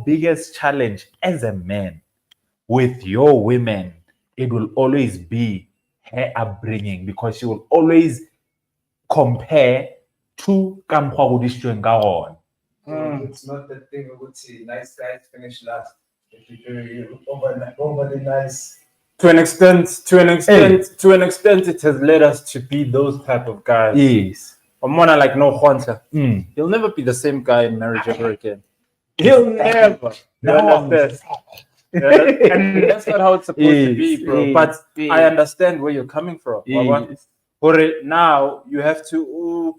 biggest challenge as a man with your women, it will always be her upbringing, because she will always compare to Kamhwa. It's not the thing I would say. Nice guys finish last. If you do, you overly nice. To an extent, it has led us to be those type of guys. Yes. Omona like no Khonsa. Mm. He'll never be the same guy in marriage ever again. He'll never. You understand? And that's not how it's supposed to be, bro. But I understand where you're coming from. Yes. Now you have to,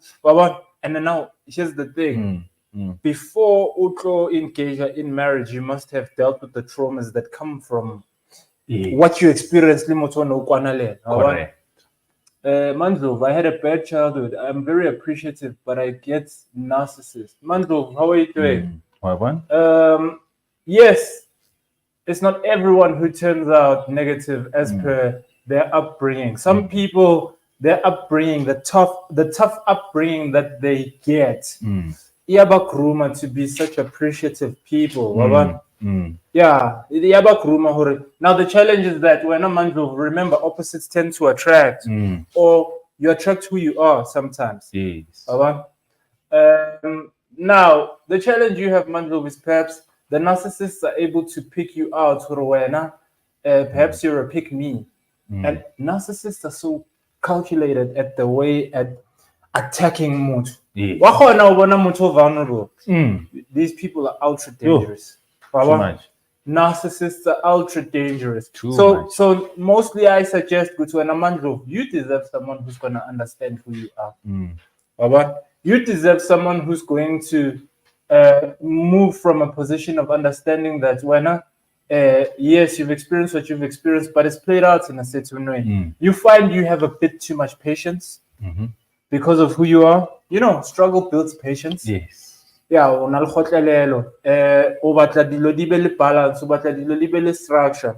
and then now here's the thing. Before Utlo engage in marriage, you must have dealt with the traumas that come from what you experienced. Correct. Mandlov, I had a bad childhood. I'm very appreciative, but I get narcissist. Mandlov, how are you doing? Yes, it's not everyone who turns out negative as per their upbringing. Some people, their upbringing, the tough upbringing that they get, Iyabakruma to be such appreciative people. Yeah, now the challenge is that when a man will remember, opposites tend to attract, or you attract who you are sometimes. Yes. Now the challenge you have, Mandlo, is perhaps the narcissists are able to pick you out. Perhaps you're a pick me, and narcissists are so calculated at the way at attacking mood. Vulnerable. These people are ultra dangerous. Too much. Narcissists are ultra dangerous. Too much. So mostly I suggest go to an Amandro. You deserve someone who's gonna understand who you are. You deserve someone who's going to move from a position of understanding that yes, you've experienced what you've experienced, but it's played out in a certain way. You find you have a bit too much patience because of who you are. You know, struggle builds patience. Yes. Yeah, o na le kgotlelelo, o batla dilo di be le balance, o batla dilo di be le structure.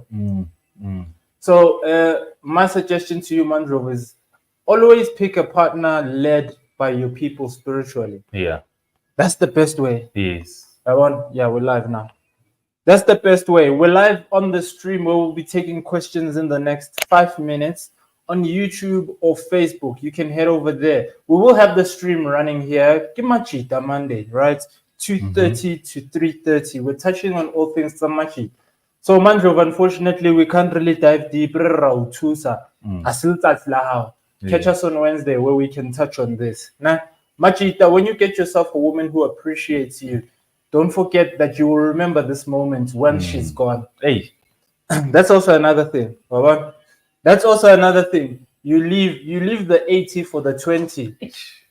So my suggestion to you, Mandrov, is always pick a partner led by your people spiritually. Yeah. That's the best way. Yes. We're live now. That's the best way. We're live on the stream where we'll be taking questions in the next 5 minutes on YouTube or Facebook. You can head over there. We will have the stream running here. Majita Monday, right? 2:30 to 3:30. We're touching on all things Majita. So Mandrov, unfortunately, we can't really dive deeper. Catch us on Wednesday where we can touch on this. Now, Majita, when you get yourself a woman who appreciates you, don't forget that you will remember this moment when she's gone. Hey. That's also another thing. That's also another thing. You leave the 80 for the 20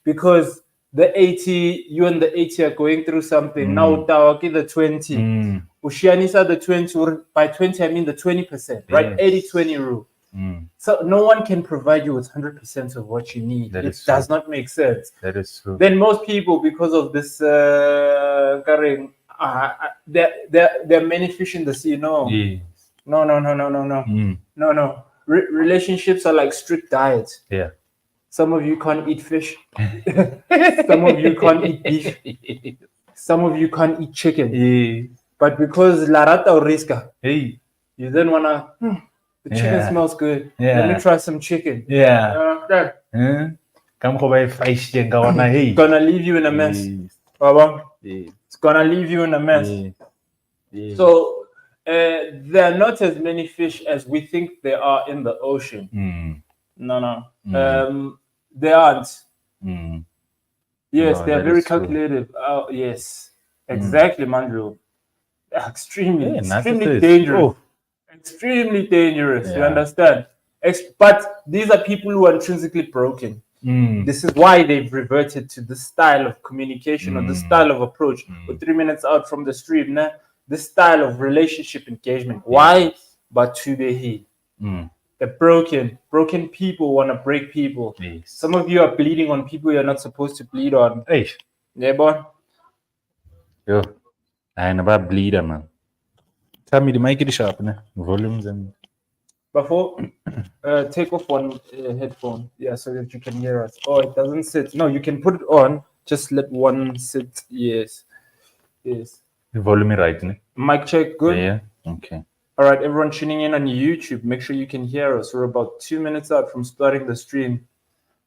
because the 80, you and the 80 are going through something. Now Tawaki the 20. Ushianisa the 20. By 20 I mean the 20%, right? 80-20 rule. So no one can provide you with 100% of what you need. It does not make sense. That is true. Then most people, because of this there are many fish in the sea. No. No. Relationships are like strict diets. Yeah. Some of you can't eat fish. Some of you can't eat beef. Some of you can't eat chicken. But because larata or riska, you then wanna the chicken smells good. Let me try some chicken. Gonna leave you in a mess. It's gonna leave you in a mess. So there are not as many fish as we think there are in the ocean. No. They aren't. Yes, they are very calculative. Yes, exactly, Mandro. Extremely dangerous. Extremely dangerous. You understand? But these are people who are intrinsically broken. This is why they've reverted to this style of communication or this style of approach. We're 3 minutes out from the stream now. This style of relationship engagement. Why? But to be he. The broken people want to break people. Some of you are bleeding on people you're not supposed to bleed on. Yeah, boy. Yo, I never bleed, man. Tell me the mic is sharp, ne? Volumes and. Before, take off one headphone, so that you can hear us. Oh, it doesn't sit. No, you can put it on. Just let one sit. Yes. The volume right, ne? Mic check, good. Yeah. Okay. All right, everyone tuning in on YouTube, make sure you can hear us. We're about 2 minutes out from starting the stream.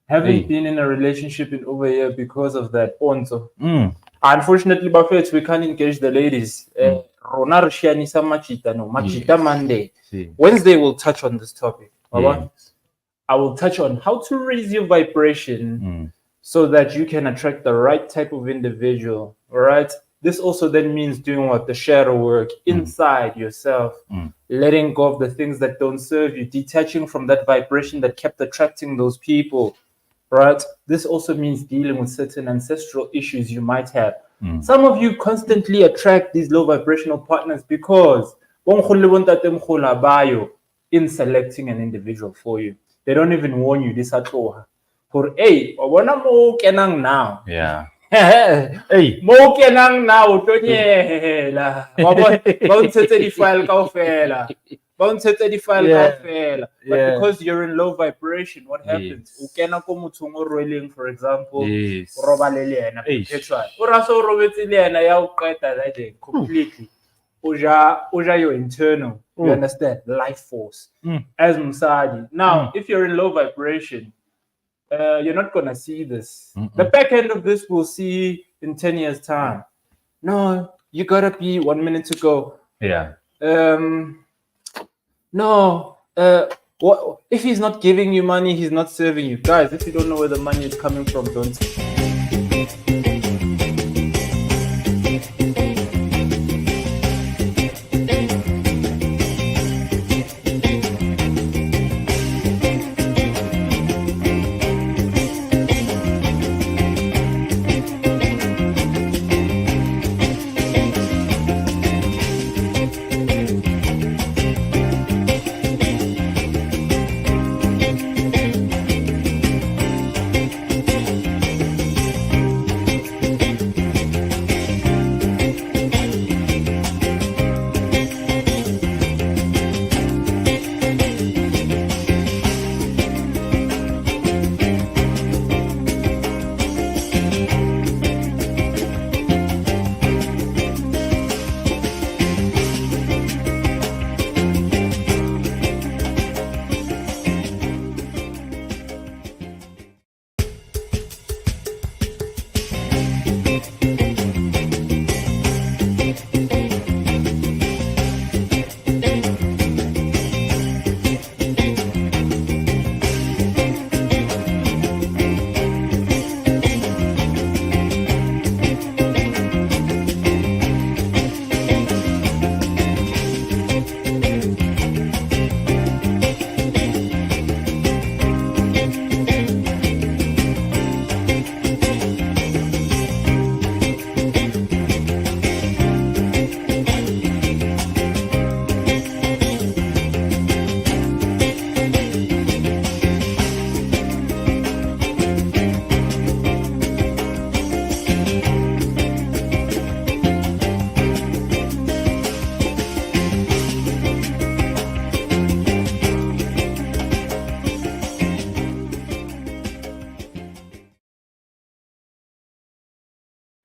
Haven't Hey. been in a relationship in over a year because of that. Also, Mm. unfortunately, Buffett, we can't engage the ladies. Rona re shianisa Majita, no, Majita Yes. Monday. See. Wednesday, we'll touch on this topic. Yes. I will touch on how to raise your vibration Mm. so that you can attract the right type of individual. All right. This also then means doing what? The shadow work inside yourself, letting go of the things that don't serve you, detaching from that vibration that kept attracting those people. Right. This also means dealing with certain ancestral issues you might have. Some of you constantly attract these low vibrational partners because in selecting an individual for you. They don't even warn you this at all. For hey, now. Yeah. Hey, mo kenang now to nyela. Ba ntshetse di file kaofela. Ba ntshetse di file kaofela. But because you're in low vibration, what happens? O kena ko mothong o rweleng, for example, Yes. o robale le ena perpetual. O ra so robetse le ena ya o qeta that day completely. Uja your internal, you understand, life force as Musadi. Now, if you're in low vibration, you're not gonna see this. The back end of this we'll see in 10 years' time. No, you gotta be 1 minute to go. Yeah. No, what if he's not giving you money, he's not serving you. Guys, if you don't know where the money is coming from, don't.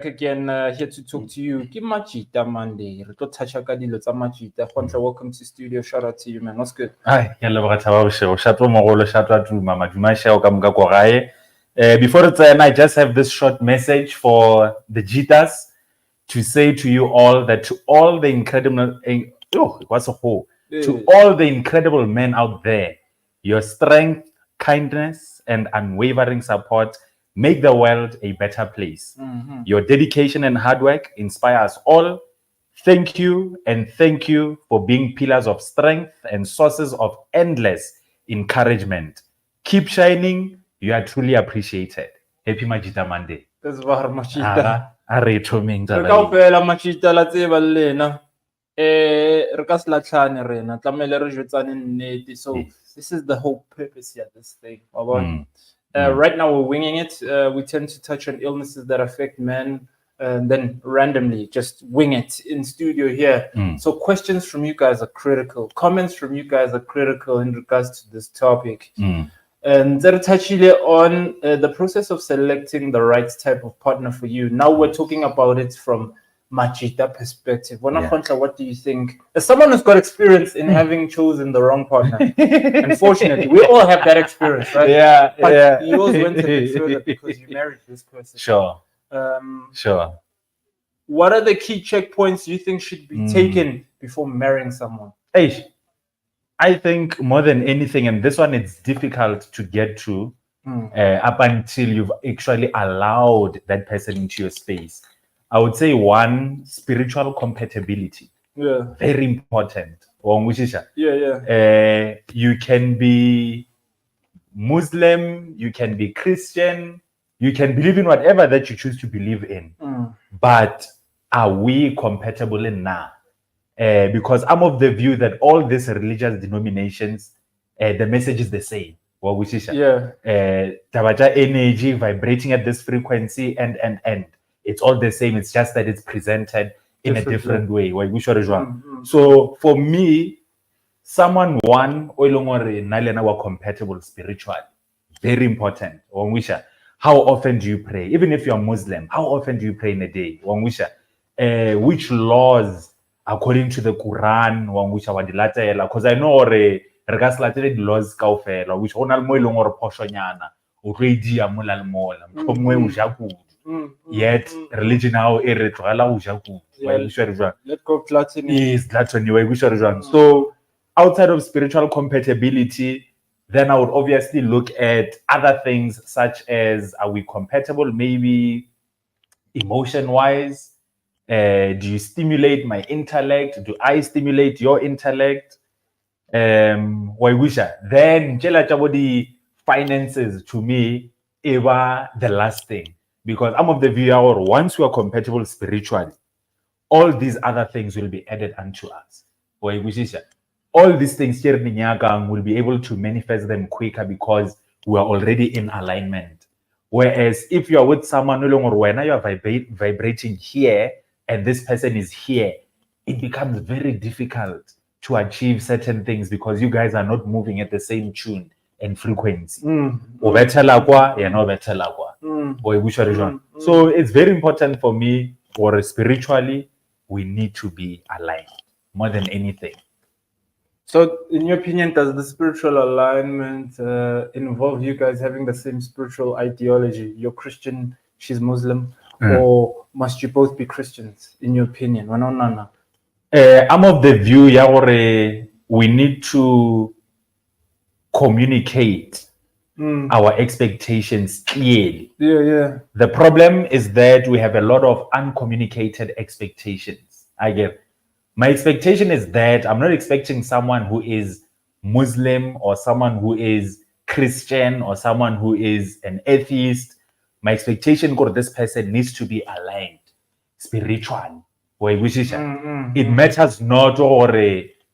Again, here to talk to you. Give Majita Monday. Welcome to studio. Shout out to you, man. What's good? Before it's I just have this short message for the Jitas to say to you all that to all the incredible to all the incredible men out there, your strength, kindness, and unwavering support make the world a better place. Your dedication and hard work inspire us all. Thank you, and thank you for being pillars of strength and sources of endless encouragement. Keep shining. You are truly appreciated. Happy Majita Monday. That's Majita. Majita la tseba lena. Re ka se latlhane rena tlamele re jwetsane nnete. So this is the whole purpose here, this thing. Right now we're winging it. We tend to touch on illnesses that affect men and then randomly just wing it in studio here. So questions from you guys are critical. Comments from you guys are critical in regards to this topic. And touching on the process of selecting the right type of partner for you. Now we're talking about it from Majita perspective. Yeah. What do you think? As someone who's got experience in having chosen the wrong partner, unfortunately, we all have that experience, right? Yeah, But yeah. yours went a bit further because you married this person. Sure, Um, sure. what are the key checkpoints you think should be Mm. taken before marrying someone? Hey, I think more than anything, and this one it's difficult to get to up until you've actually allowed that person into your space. I would say one, spiritual compatibility. Yeah, Very important. yeah, yeah. You can be Muslim, you can be Christian, you can believe in whatever that you choose to believe in. But are we compatible in now? Because I'm of the view that all these religious denominations, the message is the same. Well, which is Yeah. Tabaja energy vibrating at this frequency, and it's all the same. It's just that it's presented in a different way. Well, which one? So for me, someone one were compatible spiritually, very important. Wangwisha, how often do you pray? Even if you're Muslim, how often do you pray in a day? Wangwisha, which laws according to the Quran wangwisha wadilatela? Because I know re regaslatele the laws kaofela which ona mo ilong or poshonyana o tlo idia mola mola mthomwe ujaku. Yet religion now re tlogela ujaku. Let go gluttony. Is gluttony wa ikwisha re jwang. So outside of spiritual compatibility, then I would obviously look at other things such as, are we compatible maybe emotion-wise? Do you stimulate my intellect? Do I stimulate your intellect? Then the finances to me ever the last thing, because I'm of the view or once we are compatible spiritually, all these other things will be added unto us. All these things here will be able to manifest them quicker because we are already in alignment. Whereas if you are with someone no longer when you are vibrating here and this person is here, it becomes very difficult to achieve certain things because you guys are not moving at the same tune and frequency. So it's very important for me, or spiritually, we need to be aligned more than anything. So, in your opinion, does the spiritual alignment involve you guys having the same spiritual ideology? You're Christian, she's Muslim, or must you both be Christians? In your opinion, I'm of the view, we need to communicate our expectations clearly. Yeah. The problem is that we have a lot of uncommunicated expectations. My expectation is that I'm not expecting someone who is Muslim or someone who is Christian or someone who is an atheist. My expectation for this person needs to be aligned spiritually. It matters not or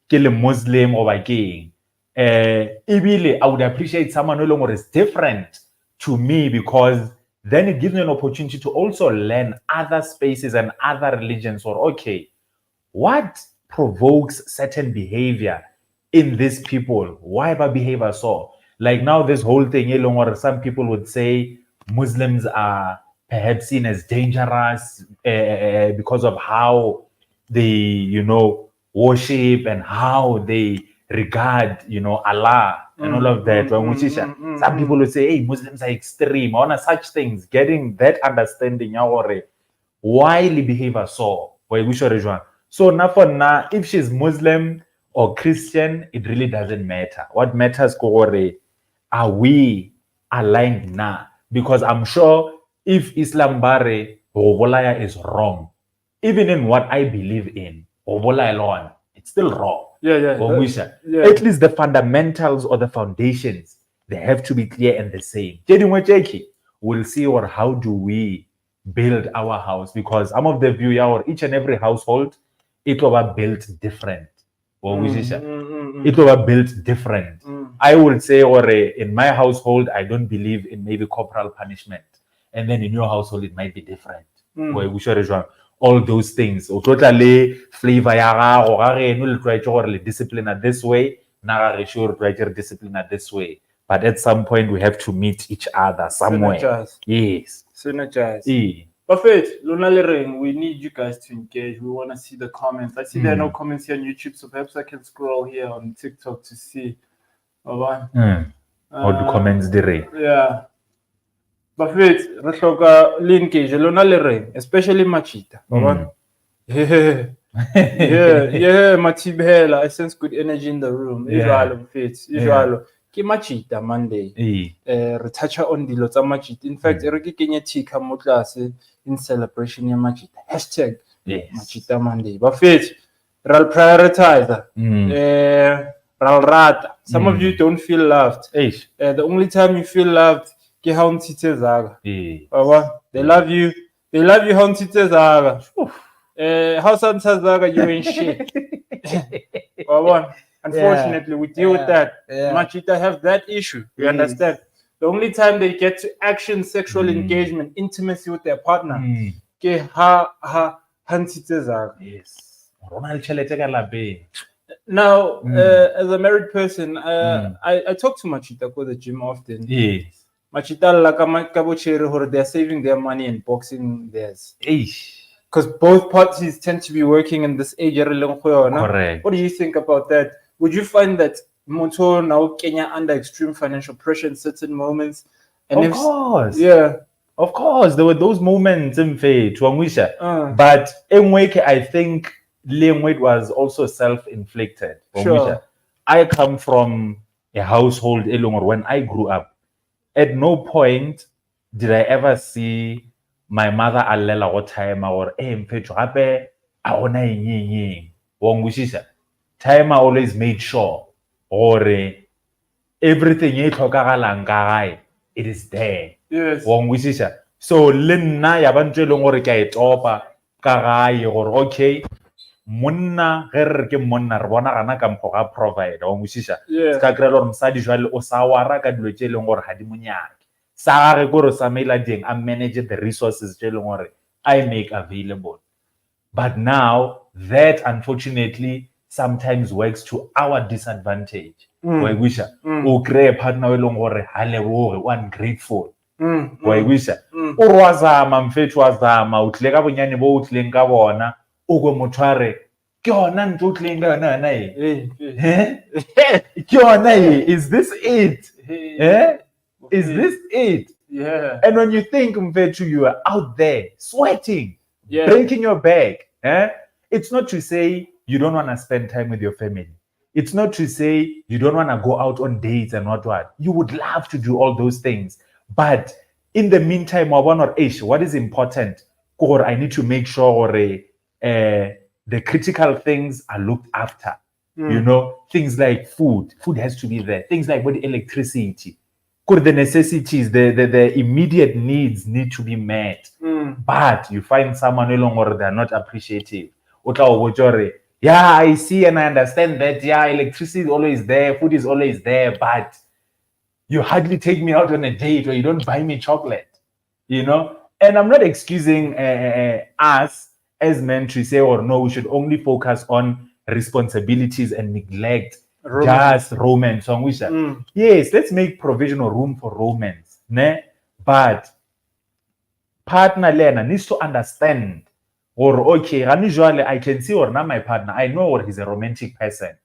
kill a Muslim or a king. I would appreciate someone no longer is different to me, because then it gives me an opportunity to also learn other spaces and other religions. Or what provokes certain behavior in these people? Why about behavior so? Like now, this whole thing, some people would say Muslims are perhaps seen as dangerous because of how they, worship and how they regard, Allah and all of that. Some people would say, hey, Muslims are extreme. On such things, getting that understanding, why they behave so? So now for now, if she's Muslim or Christian, it really doesn't matter. What matters, are we aligned now? Because I'm sure if Islam bare Obolaya is wrong, even in what I believe in, Obolaya it's still wrong. Yeah. At least the fundamentals or the foundations, they have to be clear and the same. We'll see how do we build our house, because I'm of the view each and every household, it was built different. It was built different. I would say, in my household, I don't believe in maybe corporal punishment. And then in your household, it might be different. All those things. Totally flavor or try to discipline it this way. Try to discipline it this way. But at some point, we have to meet each other somewhere. Synergize. Yes. Synergize. Yeah. But Faith, Luna Ring, we need you guys to engage. We want to see the comments. I see there are no comments here on YouTube, so perhaps I can scroll here on TikTok to see. Or the comments there. Yeah. But Faith, re hloka le engage Luna Ring, especially Majita. Yeah. Yeah, Matibela. I sense good energy in the room. Ijwalo Faith, ijwalo. Ke Majita Monday. Retouch on dilo tsa Majita. In fact, re ke kenye tika mo tlase in celebration ya Majita. Hashtag Majita Monday. But Faith, Ral prioritize. Ral rata. Some of you don't feel loved. The only time you feel loved, ke ha ntshitse zaga. They love you. They love you ha ntshitse zaga. How Zaga, you ain't shit. Unfortunately, we deal with that. Majita have that issue. You understand? The only time they get to action sexual engagement, intimacy with their partner, ke ha ntshitse zaga. Yes. Ronald Chelete ka lapeng. Now, as a married person, I talk to Majita go to the gym often. Yes. Majita like they're saving their money and boxing theirs. Because both parties tend to be working in this age. Correct. What do you think about that? Would you find that Moto now Kenya under extreme financial pressure in certain moments? And of course. Yeah. Of course. There were those moments in faith. But I think it was also self-inflicted. Sure. I come from a household when I grew up. At no point did I ever see my mother allela go time or mfethu gape a ona eng time I always made sure or everything e tlhokagalang ka gae it is there. Yes. So le nna ya bantse le gore ke a etopa ka gae gore okay monna ge re ke monna re bona gana ka mpo ga provide ska kry gore mosadi jwale o sa wara ka dilo tse leng gore ga di monyake sa gage gore sa maila ding I manage the resources tse leng gore I make available. But now that unfortunately sometimes works to our disadvantage. O kry partner e leng gore ha leboge o ungrateful. O rwazama mfethu wazama o tlile ka bonyane bo o tlileng ka bona o go motho a re ke yona ntho o tlileng ka yona yona ke yona is this it? Is this it? Yeah. And when you think mfethu you are out there sweating, breaking your back, it's not to say you don't want to spend time with your family. It's not to say you don't want to go out on dates and what. You would love to do all those things. But in the meantime, what is important? I need to make sure the critical things are looked after. You know, things like food. Food has to be there. Things like electricity. The necessities, the immediate needs need to be met. But you find someone no longer they're not appreciative. Yeah, I see and I understand that. Yeah, electricity is always there, food is always there, but you hardly take me out on a date or you don't buy me chocolate. You know? And I'm not excusing us as men to say, or no, we should only focus on responsibilities and neglect just romance. Yes, let's make provisional room for romance. But partner Lena needs to understand, or okay, unusually I can see or not my partner, I know or he's a romantic person.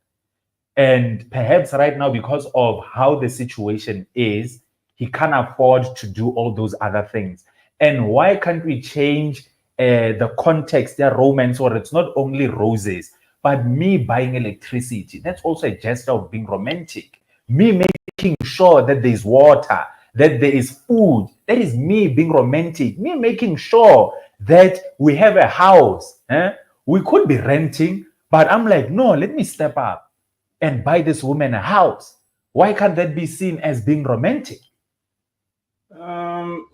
And perhaps right now, because of how the situation is, he can't afford to do all those other things. And why can't we change the context, their romance, or it's not only roses, but me buying electricity? That's also a gesture of being romantic. Me making sure that there's water, that there is food. That is me being romantic. Me making sure that we have a house. We could be renting, but I'm like, no, let me step up and buy this woman a house. Why can't that be seen as being romantic?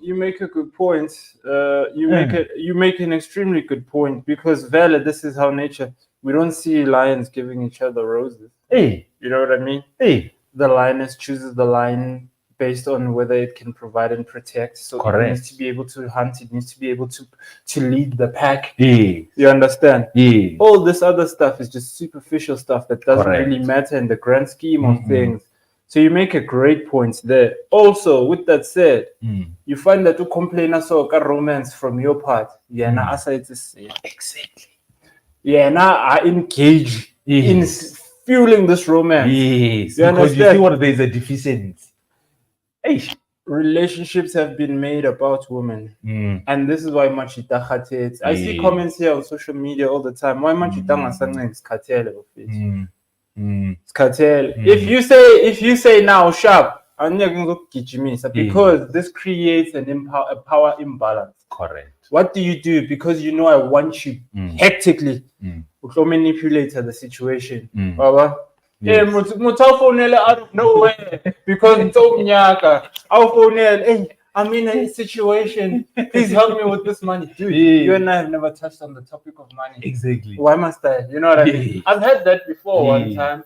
You make a good point. You make an extremely good point, because Vela, this is how nature. We don't see lions giving each other roses. Hey, you know what I mean? Hey, the lioness chooses the lion based on whether it can provide and protect. So correct. It needs to be able to hunt. It needs to be able to lead the pack. Yeah. You understand? Yeah. All this other stuff is just superficial stuff that doesn't correct. really matter in the grand scheme of things. So you make a great point there. Also, with that said, Mm. you find that to complain also romance from your part. Yeah, now aside this. Exactly. Yeah, now I engage in Yes. fueling this romance. Yes. You Because you see understand? what there's a deficiency. Hey. Relationships have been made about women. Mm. And this is why Majita hates. I see Yes. comments here on social media all the time. Why Majita Mm. is cartel? Mm. Mm. It's cartel. Mm. If you say now sharp, I'm not going to get me because this creates a power imbalance. Correct. What do you do? Because you know I want you hectically. Mm. To manipulate the situation. Mm. Baba. Yes. Out of nowhere because it's Omnyaka. I'll phone hey, I'm in a situation. Please help me with this money. Dude, you and I have never touched on the topic of money. Exactly. Why must I? You know what I mean? I've had that before one time.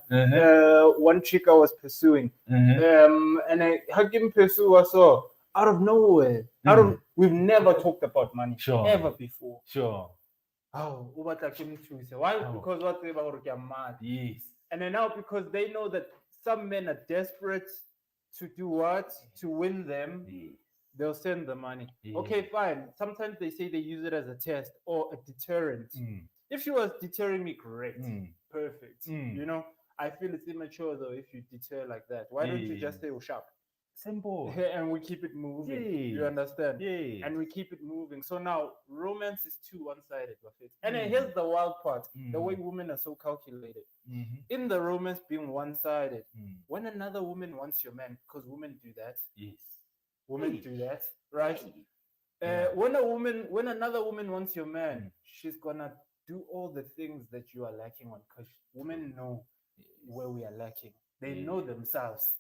One chick I was pursuing. And I had him pursue us all out of nowhere. We've never talked about money ever before. Sure. Oh, why? Because what they about mad. Yes. And then now because they know that some men are desperate to do what? To win them, they'll send the money. Okay, fine. Sometimes they say they use it as a test or a deterrent. If she was deterring me, great. Perfect. You know, I feel it's immature though if you deter like that. Why don't you just say, oh, sharp? Simple. And we keep it moving. You understand? And we keep it moving. So now romance is too one-sided. And then here's the wild part: the way women are so calculated. In the romance being one-sided, when another woman wants your man, because women do that. Yes. Women do that, right? When another woman wants your man, she's gonna do all the things that you are lacking on, because women know where we are lacking. They know themselves.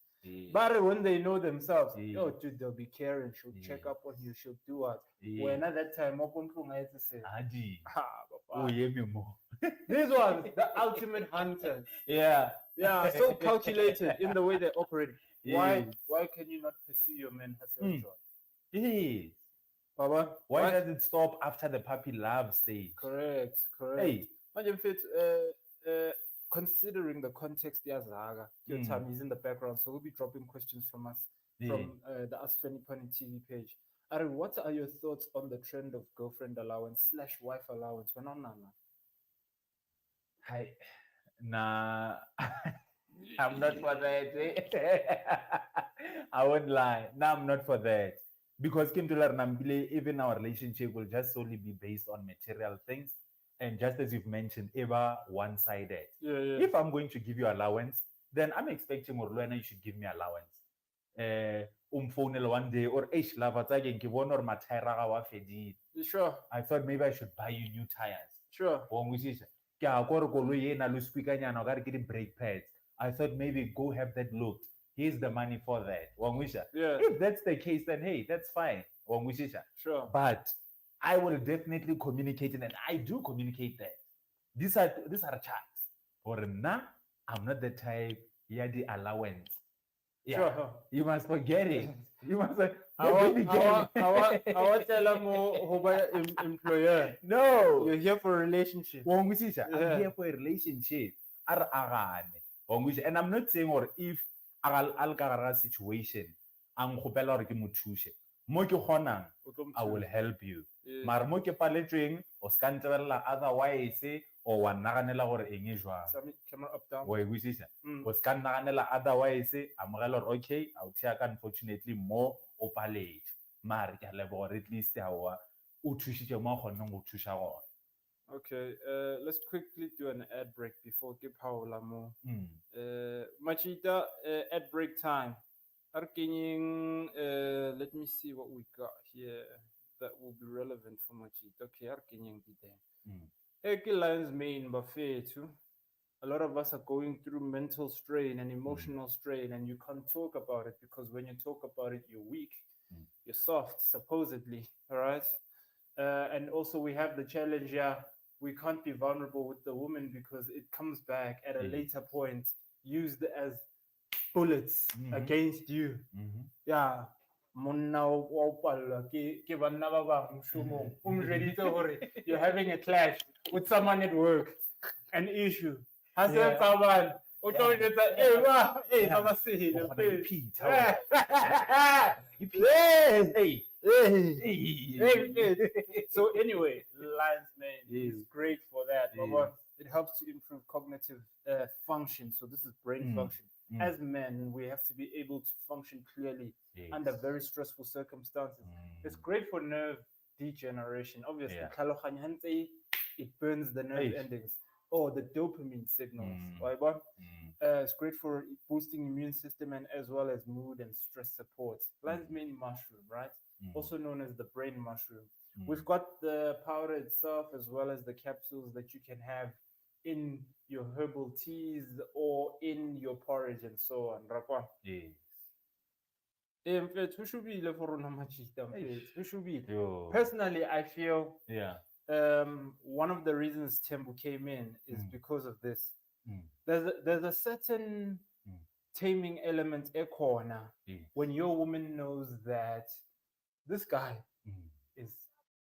But when they know themselves, oh, dude, they'll be caring. She'll check up on you. She'll do what? When at that time, I to say, these ones, the ultimate hunters. Yeah, so calculated in the way they operate. Why can you not pursue your man? Yes. Baba, Why does it stop after the puppy love stage? Correct. Hey. Imagine if considering the context, your time is in the background, so we'll be dropping questions from us from the Ask Fanny Punny TV page. Aaron, what are your thoughts on the trend of girlfriend allowance / wife allowance? We're not Hi. Nah. I'm not for that. I won't lie. No, I'm not for that. Because even our relationship will just solely be based on material things. And just as you've mentioned, ever one-sided. If I'm going to give you allowance, then I'm expecting Orluana, you should give me allowance. Phone one day or Sure. I thought maybe I should buy you new tires. Sure. Brake pads. I thought maybe go have that looked. Here's the money for that. Yeah. If that's the case, then hey, that's fine. Sure. But I will definitely communicate it, and I do communicate that. These are chats. Or nah, I'm not the type. Yeah, the allowance. Yeah. Sure. You must forget it. You must I want tell more employer. No. You're here for a relationship. I'm here for a relationship. And I'm not saying or if a situation ang khopela hore ke mo thuse mo ke kgonang I will help you mara mo ke paletsweng o ska ntebella otherwise o wa naganela gore eng e jwang Camera up down. o buisisa o ska naganela otherwise amogela gore okay I'll take unfortunately more o paletse mara ke lebo gore at least hawa o thushitse mo kgonang go thusha gona. Okay, let's quickly do an ad break before give Paola more. Majita, ad break time. Let me see what we got here that will be relevant for Majita. Okay, Lions main buffet too. A lot of us are going through mental strain and emotional strain, and you can't talk about it because when you talk about it, you're weak, you're soft, supposedly. All right. And also, we have the challenge here. We can't be vulnerable with the woman because it comes back at a later point, used as bullets against you. Yeah. You're having a clash with someone at work, an issue. O tlo etsa e ba e Yeah. ba sehile O kgona ho pele. iphitha, Hey, Hey. hey. So anyway, Lions Man is Yeah. great for that. Yeah. Baba. It helps to improve cognitive function. So this is brain Mm. function. Mm. As men, we have to be able to function clearly Yes. under very stressful circumstances. It's great for nerve degeneration. Obviously, Yeah. tlhaloganyo ha ntse it burns the nerve Eish. endings or the dopamine signals. Mm. Wa bona? Mm. It's great for boosting immune system and as well as mood and stress support. Lion's mane mushroom, right? Mm. Also known as the brain mushroom. Mm. We've got the powder itself as well as the capsules that you can have in your herbal teas or in your porridge and so on. Rakwa. Yes. Mfethu, ho shubile for rona Majita, mfethu, ho shubile. Yo. Personally, I feel Yeah. one of the reasons Tembu came in is because of this. Mm. There's a certain taming element ekhona Yes. when your woman knows that this guy Mm. is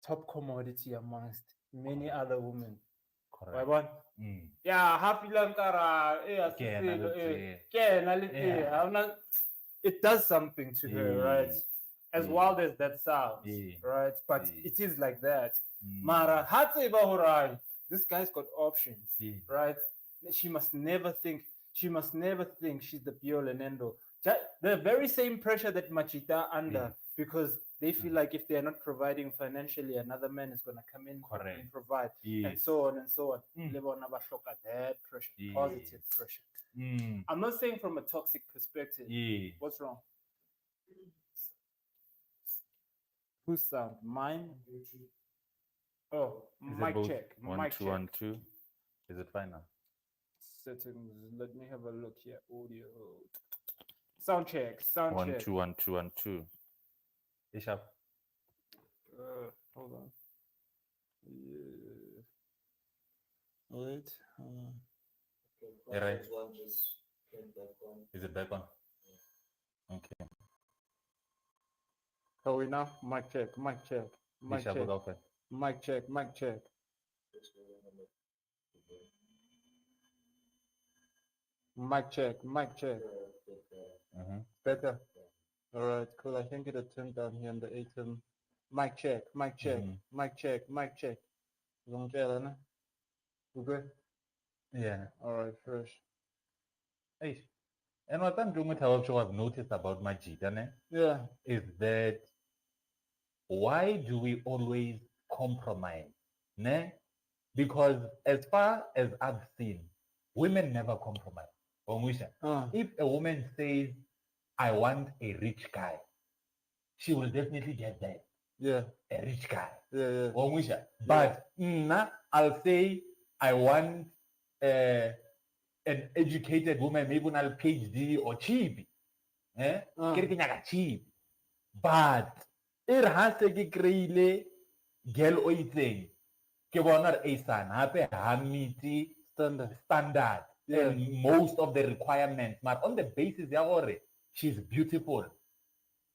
top commodity amongst many other women. Correct. Right? Mm. Yeah, happy lankara, Ke ena le tee. yeah. It does something to her, right? Yes. As Yes. wild as that sounds, Yeah. right? But Yeah. it is like that. Mm. Mara, ha tseba hore this guy's got options, Yeah. right? She must never think she's the be all and end all. The very same pressure that Majita under because they feel like if they're not providing financially, another man is going to come in Correct. and provide, and Yes. so on and so on. Mm. Le bona ba hloka that pressure, Yeah. positive pressure. Mm. I'm not saying from a toxic perspective. Yeah. What's wrong? Whose sound? Mine? Oh, Is it mic both? check. 1 Mic 2 check. 1 2. Is it fine now? Settings. Let me have a look here. Audio. Sound check. Sound 1 check. 2 1 2 1 2. Ish up. Hold on. Yeah. Wait. Yeah, right. One just came back on. Is it back on? Okay. How we now? Mic check. Mic check. Mic Ish up check. without that. Mic check. Mic check. Mic check. Mic check. Better. All right. Cool. I think it'll turn down here in the ATEM. Mic check. Mic check. Mic check. Mic check. Long tail, we good? Yeah. All right. Fresh. Ish. And what I'm doing with how I've noticed about Majita Yeah. is that why do we always compromise? Ne? Because as far as I've seen, women never compromise. Ongwisha. If a woman says, I want a rich guy, she will definitely get that. Yeah. A rich guy. Yeah. Ongwisha. But I'll say, I want an educated woman, maybe not a PhD or cheap. Cheap. But it has to be created girl o itseng ke bona a son hape ha meet standard and most of the requirements, but on the basis ya gore she's beautiful,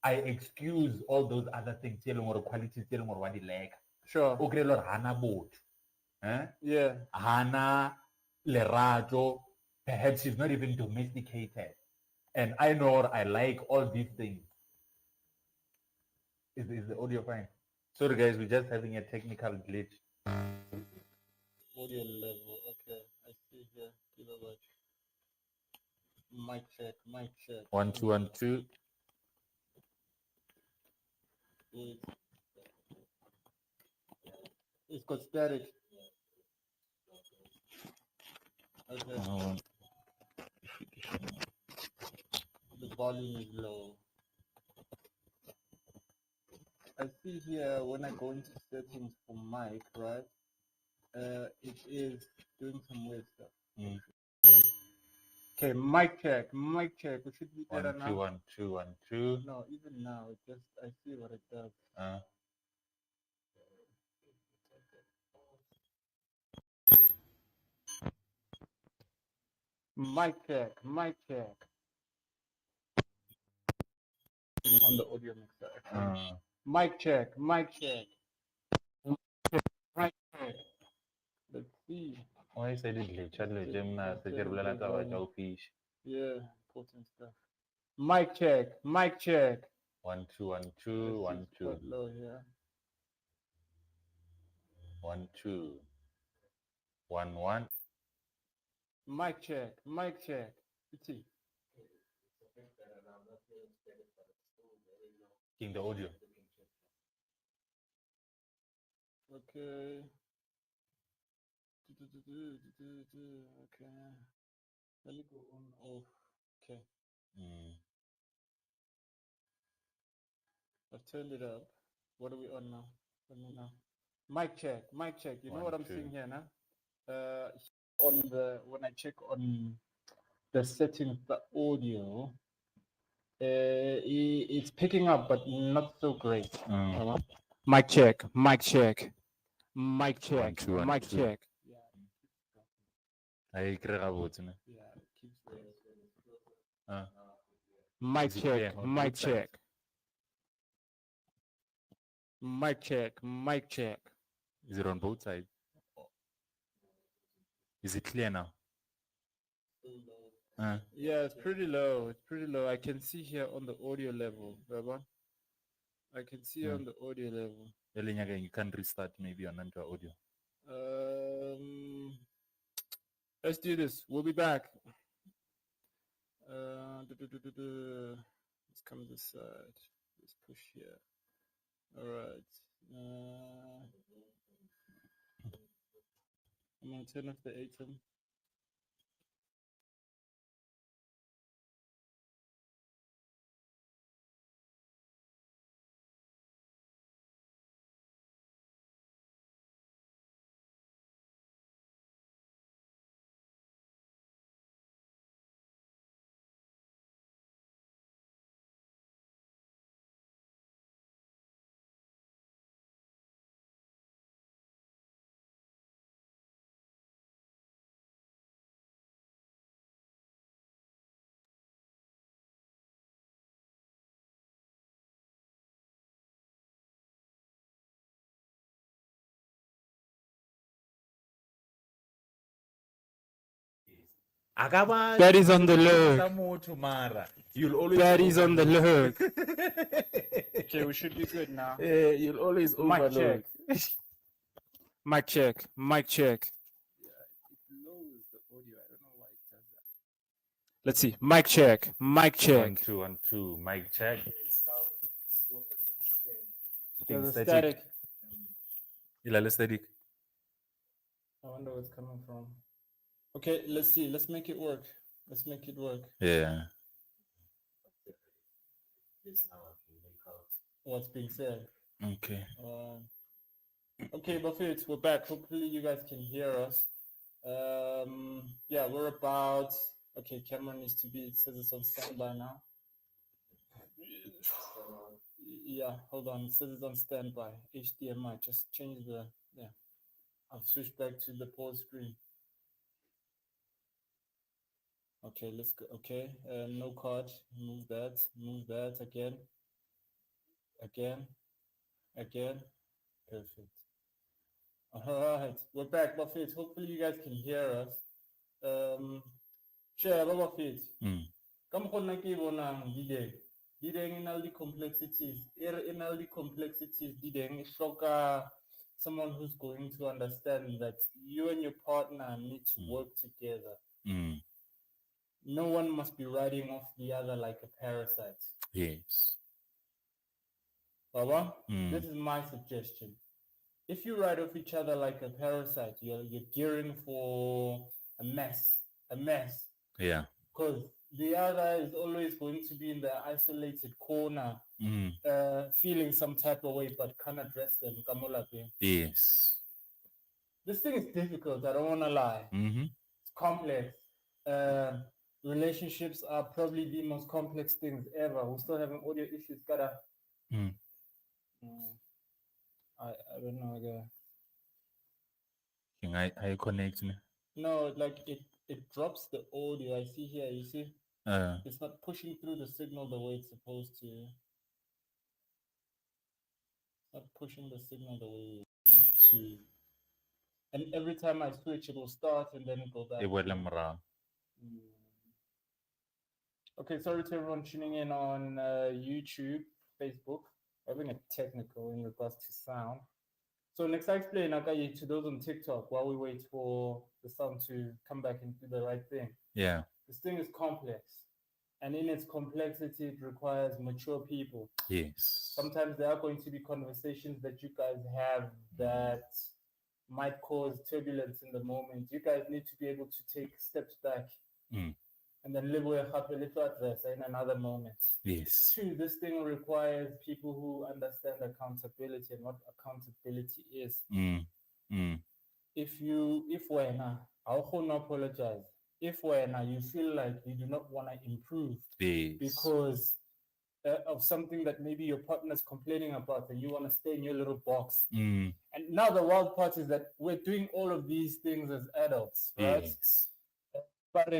I excuse all those other things tse leng gore qualities tse leng gore wa di leka. Sure. O kry-e le gore hana botho, Yeah. hana lerato, perhaps she's not even domesticated, and I know I like all these things. Is the audio fine? Sorry guys, we're just having a technical glitch. Audio level. Okay. I see here. Kilowatt. Mic check. Mic check. 1 2 1 2. It's got static. Okay. The volume is low. I see here when I go into settings for mic, right? It is doing some weird stuff. Okay, mic check. Mic check. We should be better 1 2 now. 1 2 1 2. No, even now, it just I see what it does. Mic check. Mic check. On the audio mixer. Mic check. Mic check. Mic check. Let's see. Why said it literally Gemna fish. Yeah, important stuff. Mic check. Mic check. 1 2 1 2 1 2 Quite low here. 1 2 1 1. Mic check. Mic check. See. King the audio. Okay. Okay. Let me go on off. Okay. I've turned it up. What are we on now? Let me know. Mic check. Mic check. You know 1 what I'm 2. seeing here now? On the when I check on the settings, the audio, it's picking up, but not so great. Mic check. Mic check. Mic check. 1 2 1 Mic 2. check. I kry-a botse ne. Yeah, it keeps going. Mic Mic check. Mic check. Mic check. Mic check. Is it on both sides? Is it clear now? Yeah, it's pretty low. It's pretty low. I can see here on the audio level, Baba. I can see on the audio level. You can restart maybe on Android audio. Let's do this. We'll be back. Let's come this side. Let's push here. All right. I'm gonna turn off the ATEM. That is on the look. You'll always That is on the look. Okay, we should be good now. You'll always Mic check. overlook. Mic check. Mic check. Yeah, it lowers the audio. I don't know why it does that. Let's see. Mic check. Mic 1 check. 2 1 2. Mic check. There's a Static. static. Ilale static. I wonder where it's coming from. Okay, let's see. Let's make it work. Let's make it work. Yeah. What's being said. Okay. Okay, Buffett, we're back. Hopefully you guys can hear us. Yeah, we're about. Okay, camera needs to be. It says it's on standby now. Yeah, hold on. It says it's on standby. HDMI. Just change the. Yeah, I've switched back to the pause screen. Okay, let's go. Okay, no card. Move that. Move that again. Again. Again. Perfect. All right, we're back, Buffett. Hopefully you guys can hear us. Share, Buffett. Come on, Naki Bonang, Dideng. Dideng in all the complexities. In all the complexities, Dideng, Shoka, someone who's going to understand that you and your partner need to work together. No one must be riding off the other like a parasite. Yes. Baba, this is my suggestion. If you ride off each other like a parasite, you're gearing for a mess. A mess. Yeah. Because the other is always going to be in the isolated corner, feeling some type of way, but can't address them. Yes. This thing is difficult, I don't want to lie. It's complex. Relationships are probably the most complex things ever. We're still having audio issues. I don't know. Can I connect me? No, like it drops the audio. I see here, you see? It's not pushing through the signal the way it's supposed to. It's not pushing the signal the way to. And every time I switch, it will start and then go back. E boele morao. Okay, sorry to everyone tuning in on YouTube, Facebook. Having a technical in regards to sound. So next I explain Akayi to those on TikTok while we wait for the sound to come back and do the right thing. Yeah. This thing is complex. And in its complexity, it requires mature people. Yes. Sometimes there are going to be conversations that you guys have that might cause turbulence in the moment. You guys need to be able to take steps back and then live with a address in another moment. Yes. Two, this thing requires people who understand accountability and what accountability is. If when I'll apologize. If when you feel like you do not want to improve because of something that maybe your partner's complaining about and you want to stay in your little box. And now the wild part is that we're doing all of these things as adults, right? Yes. But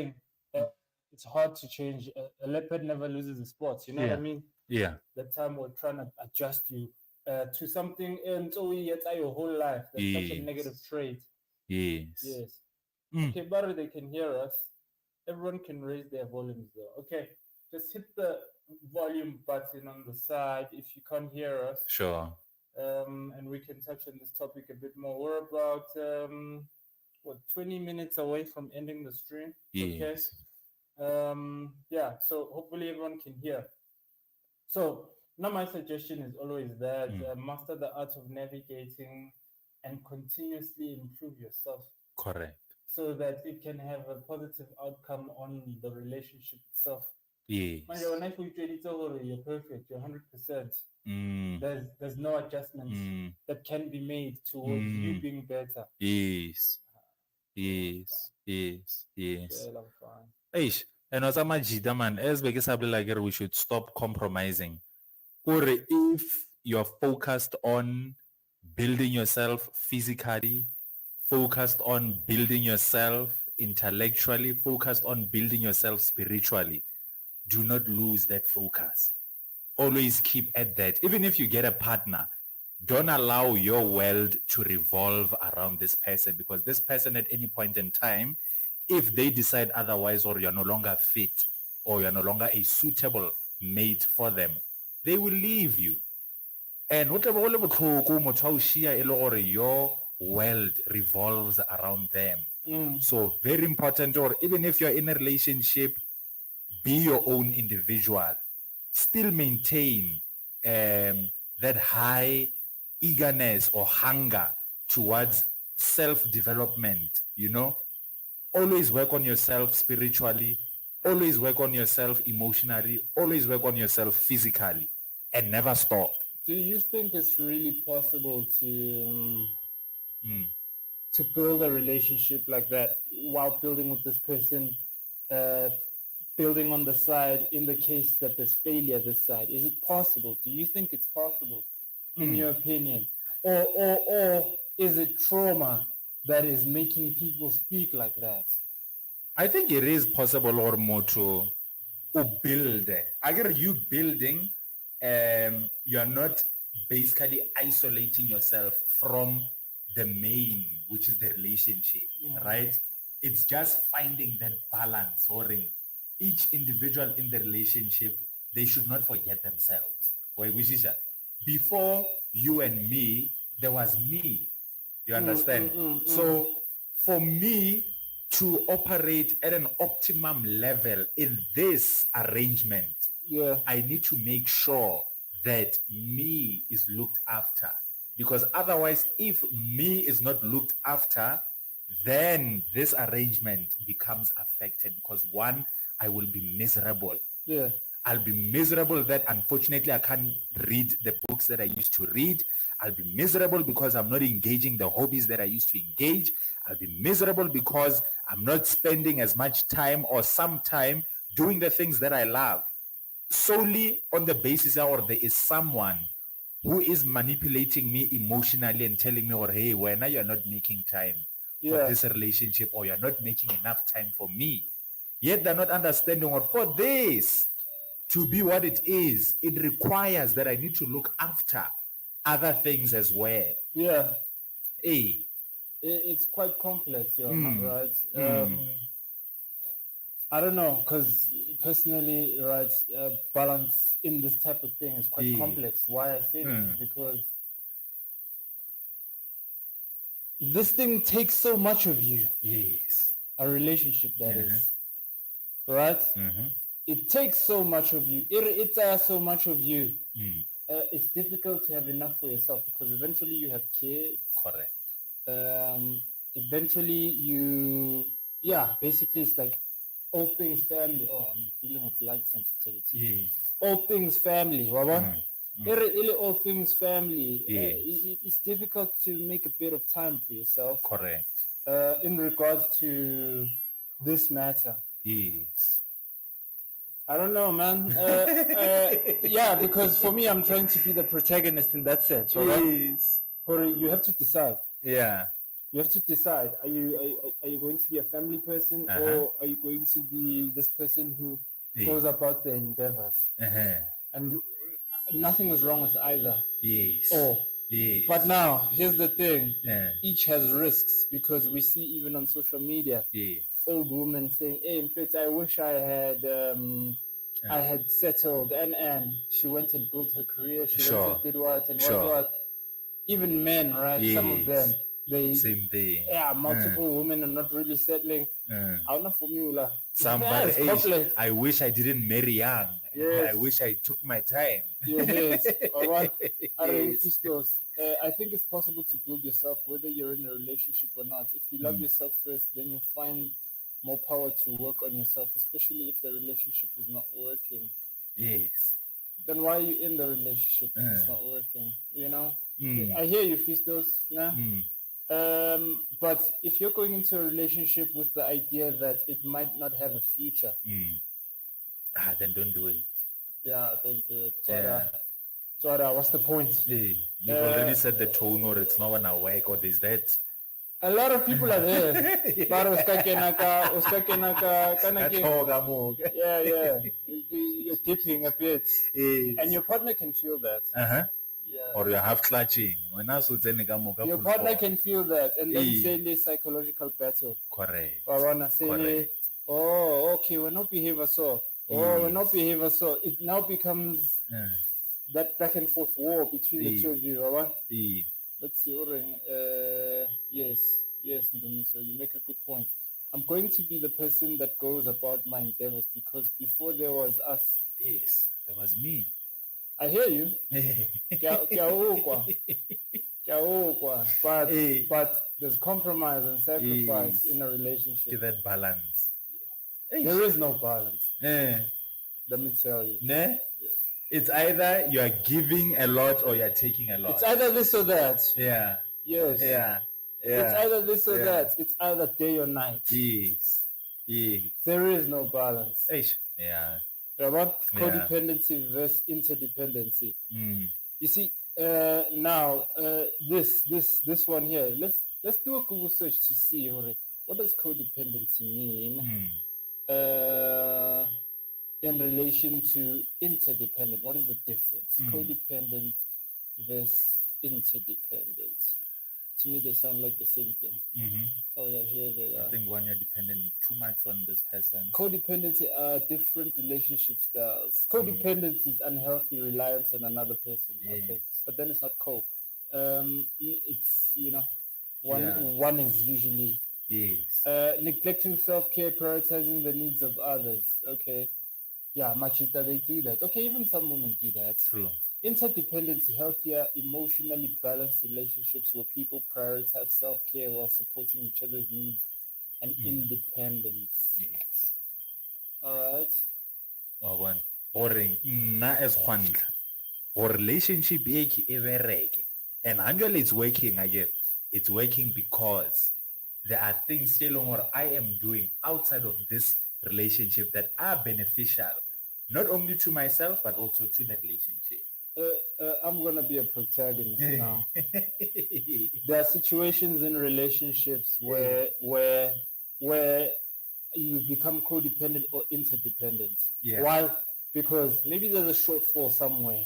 it's hard to change. A leopard never loses its spots. You know what I mean? Yeah. The time we're trying to adjust you to something and so it's your whole life. That's such a negative trait. Yes. Okay, but they can hear us. Everyone can raise their volumes though. Okay, just hit the volume button on the side if you can't hear us. Sure. And we can touch on this topic a bit more. We're about 20 minutes away from ending the stream. Yes. Okay. Yeah, so hopefully everyone can hear. So now my suggestion is always that master the art of navigating and continuously improve yourself. Correct. So that it can have a positive outcome on the relationship itself. Yes. When I feel you're perfect, you're 100%. There's no adjustments that can be made towards you being better. Yes. Well, I'm fine. Eish, and as a Majita man, as we like we should stop compromising. Or if you're focused on building yourself physically, focused on building yourself intellectually, focused on building yourself spiritually, do not lose that focus. Always keep at that. Even if you get a partner, don't allow your world to revolve around this person, because this person at any point in time, if they decide otherwise, or you're no longer fit, or you're no longer a suitable mate for them, they will leave you. And whatever your world revolves around them. So very important, or even if you're in a relationship, be your own individual. Still maintain that high eagerness or hunger towards self-development, Always work on yourself spiritually, always work on yourself emotionally, always work on yourself physically, and never stop. Do you think it's really possible to build a relationship like that while building with this person, building on the side in the case that there's failure this side? Is it possible? Do you think it's possible, in your opinion? Or is it trauma that is making people speak like that? I think it is possible, or more to build. Again, you building, you're not basically isolating yourself from the main, which is the relationship, right? It's just finding that balance, or in each individual in the relationship, they should not forget themselves. Before you and me, there was me. You understand? So for me to operate at an optimum level in this arrangement, I need to make sure that me is looked after. Because otherwise, if me is not looked after, then this arrangement becomes affected. Because one, I will be miserable. I'll be miserable that unfortunately I can't read the books that I used to read. I'll be miserable because I'm not engaging the hobbies that I used to engage. I'll be miserable because I'm not spending as much time or some time doing the things that I love. Solely on the basis or there is someone who is manipulating me emotionally and telling me, or hey, well, now you're not making time for this relationship, or you're not making enough time for me. Yet they're not understanding, or for this to be what it is, it requires that I need to look after other things as well. Hey. it's quite complex, you're Mm. right. Mm. I don't know, because personally, right, balance in this type of thing is quite Yeah. complex. Why I say this Mm. is because this thing takes so much of you. Yes. A relationship, that Uh-huh. is, right? Mm-hmm. It takes so much of you. It takes so much of you. Mm. It's difficult to have enough for yourself because eventually you have kids. Correct. Eventually basically it's like all things family. Oh, I'm dealing with light sensitivity. Yes. All things family, wabona? Mm. All things family. Yes. It's difficult to make a bit of time for yourself Correct. in regards to this matter. Yes. I don't know, man. Yeah, because for me, I'm trying to be the protagonist in that sense, right? Yes. Or you have to decide. Yeah. You have to decide: are you going to be a family person, Uh-huh. or are you going to be this person who Yeah. goes about their endeavors? Uh-huh. And nothing is wrong with either. Yes. Oh, Yes. but now here's the thing: Yeah. each has risks because we see even on social media, Yes. old women saying, "Hey, in fact, I wish I had settled," and she went and built her career. She went and did what and what. Even men, right? Some of them, they same thing. multiple women are not really settling. Our formula. Somebody, It's complex. I wish I didn't marry young. Yes. I wish I took my time. Yes. All right. Yes. I think it's possible to build yourself whether you're in a relationship or not. If you love yourself first, then you find more power to work on yourself, especially if the relationship is not working. Yes. Then why are you in the relationship if it's not working? You know? Mm. I hear you, Fistos. Nah? Mm. But if you're going into a relationship with the idea that it might not have a future, then don't do it. yeah, don't do it. Yeah. What's the point? Hey, you've already set the tone, or it's not gonna work, or there's that. A lot of people are there. But yeah. You're dipping a bit. Yes. And your partner can feel that. Uh-huh. Yeah. Or you're half clutching. Your partner can feel that, and then say the psychological battle. Correct. Or wanna say, Correct. oh, okay, we're not behaving so. Oh, we're not behaving so. It now becomes that back and forth war between the two of you. Right? Let's see. Yes, Ndumiso, you make a good point. I'm going to be the person that goes about my endeavors because before there was us. Yes, there was me. I hear you. But there's compromise and sacrifice in a relationship. Give that balance. There is no balance. Let me tell you. Yes. It's either you are giving a lot or you are taking a lot. It's either this or that. Yeah. Yes. Yeah. It's either this or that. It's either day or night. Yes. There is no balance. Yeah. About codependency versus interdependency. You see, now this one here. Let's do a Google search to see what does codependency mean in relation to interdependent. What is the difference? Codependent versus interdependent. To me, they sound like the same thing. Oh yeah, here they are. I think when you're dependent too much on this person. Codependency are different relationship styles. Codependency is unhealthy reliance on another person. Yes. Okay, but then it's not co. It's one is usually neglecting self-care, prioritizing the needs of others. Okay, yeah, Majita, they do that. Okay, even some women do that. True. Interdependency, healthier, emotionally balanced relationships where people prioritize self-care while supporting each other's needs and independence. Yes. All right. Or nna as Juanla, or relationship and actually it's working again. It's working because there are things or I am doing outside of this relationship that are beneficial, not only to myself but also to the relationship. I'm gonna be a protagonist now. There are situations in relationships where you become codependent or interdependent. Yeah. Why? Because maybe there's a shortfall somewhere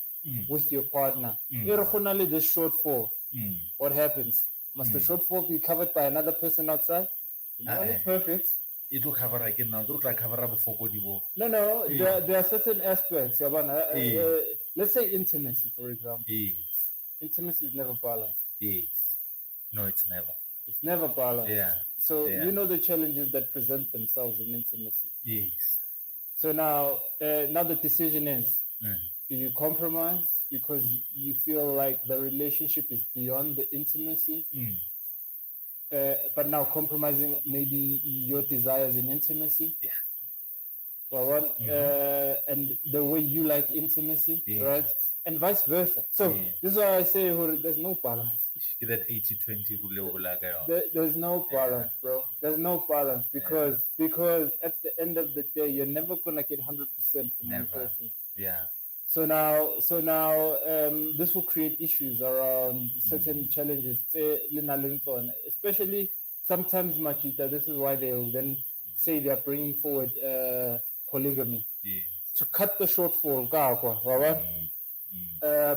with your partner. This shortfall. What happens? Must the shortfall be covered by another person outside? No one is perfect. It will cover again now. Don't cover up for No. There are certain aspects. Let's say intimacy, for example. Yes. Intimacy is never balanced. Yes. No, it's never. It's never balanced. Yeah. So Yeah. you know the challenges that present themselves in intimacy. Yes. So now the decision is: Mm. do you compromise because you feel like the relationship is beyond the intimacy? Mm. But now compromising maybe your desires in intimacy. Yeah. Well, and the way you like intimacy, Yes. right? And vice versa. So this is why I say there's no balance. Get that 80-20 rule. There's no balance, bro. There's no balance because at the end of the day, you're never gonna get 100% from one person. Yeah. So now, this will create issues around certain challenges, especially sometimes, Majita. This is why they'll then say they are bringing forward polygamy to cut the shortfall.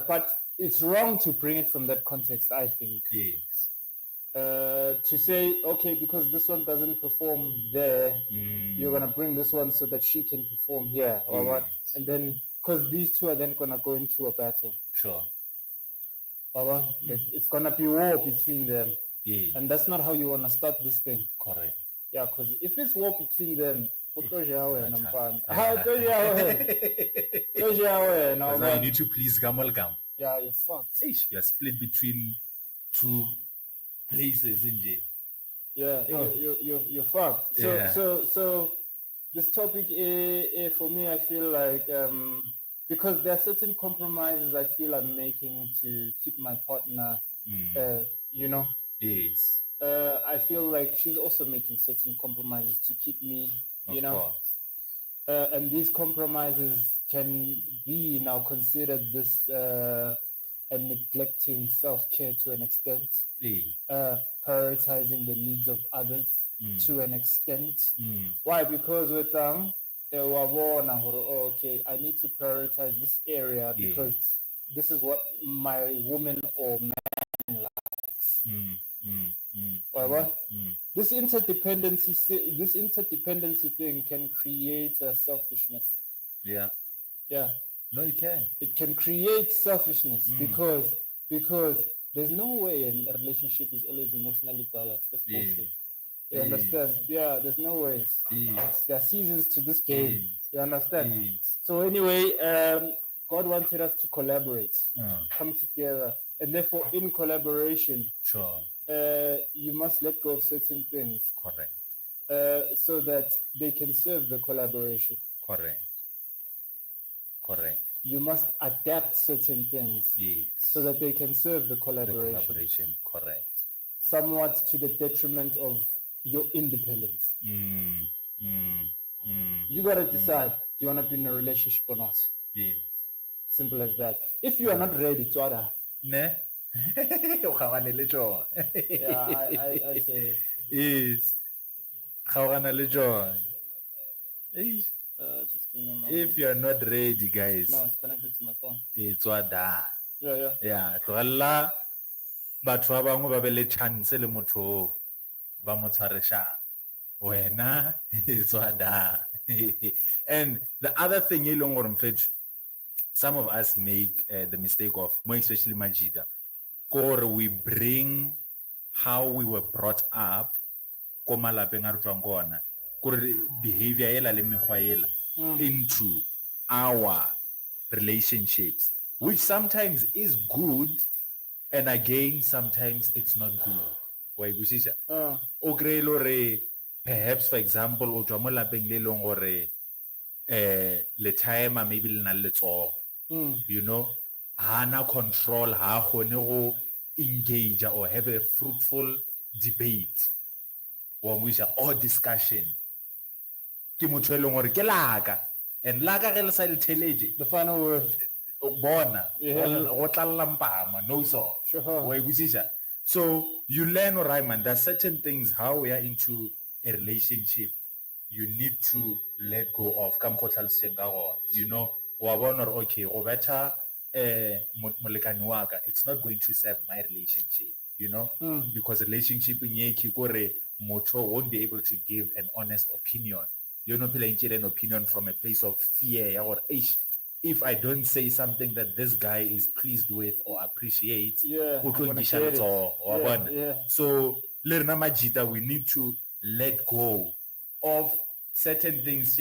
But it's wrong to bring it from that context, I think. Yes. To say, okay, because this one doesn't perform there, you're gonna bring this one so that she can perform here, or what? And then, because these two are then gonna go into a battle. Sure. It's gonna be war between them. Yeah. And that's not how you wanna start this thing. Correct. Yeah, because if it's war between them, you need to please Gamalgam. Yeah, you're fucked. You're split between two places in J. Yeah, you're fucked. So this topic, for me, I feel like because there are certain compromises I feel I'm making to keep my partner, Yes. I feel like she's also making certain compromises to keep me, Of course. And these compromises can be now considered this and neglecting self-care to an extent, prioritizing the needs of others to an extent. Why? Because with okay, I need to prioritize this area because this is what my woman or man likes. This interdependency thing can create a selfishness. Yeah. No, it can. It can create selfishness because there's no way a relationship is always emotionally balanced. That's bullshit. You understand? Yeah, there's no ways. There are seasons to this game. You understand? So anyway, God wanted us to collaborate, come together, and therefore in collaboration, you must let go of certain things. Correct. So that they can serve the collaboration. Correct. You must adapt certain things so that they can serve the collaboration. Correct. Somewhat to the detriment of your independence. You gotta decide, do you wanna be in a relationship or not? Yes. Simple as that. If you are not ready, it's order. Yeah, I say. Yes. Just give me a moment. If you're not ready, guys, No, it's connected to my phone. it's order. Yeah. Tlogella batho ba bangwe ba be le chance le motho ba mo tshwaresha wena it's order. And the other thing e leng gore mfethu, some of us make the mistake of, more especially Majita, gore we bring how we were brought up ko malapeng a re tswang ko ona, gore behavior ela le mekgwa ela into our relationships, which sometimes is good and again sometimes it's not good. Wa ikusisa o kry lore perhaps, for example, o tswa mo lapeng le leng gore le time maybe le na le tsogo, hana control, ha gone go engage or have a fruitful debate or discussion. Ke motho e leng gore ke laka, and laka ge le sa le theleje The final word. bona go tlalla mpama no so wa ikusisa. So you learn, right, man, there's certain things how we are into a relationship you need to let go of. Ka mokgwa tlhaloseng ka gona, wa bona okay, go betha molekane wa ka, it's not going to serve my relationship, you know, because relationship in yeki kore mocho won't be able to give an honest opinion. You're not playing an opinion from a place of fear or if I don't say something that this guy is pleased with or appreciates, Yeah, o tlo I'm gonna ngisha get it. letsoho, wa Yeah, bona? yeah. So le rena Majita, we need to let go of certain things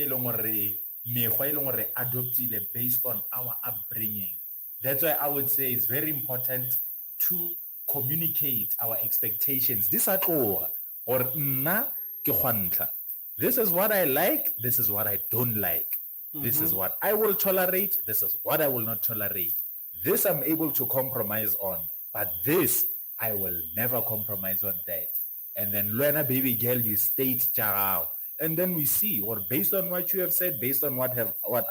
adoptile based on our upbringing. That's why I would say it's very important to communicate our expectations. This at all or nna ke kgwantlha. This is what I like, this is what I don't like. This is what I will tolerate, this is what I will not tolerate. This I'm able to compromise on, but this I will never compromise on that. And then Luana baby girl, you state charao. And then we see, or based on what you have said, based on what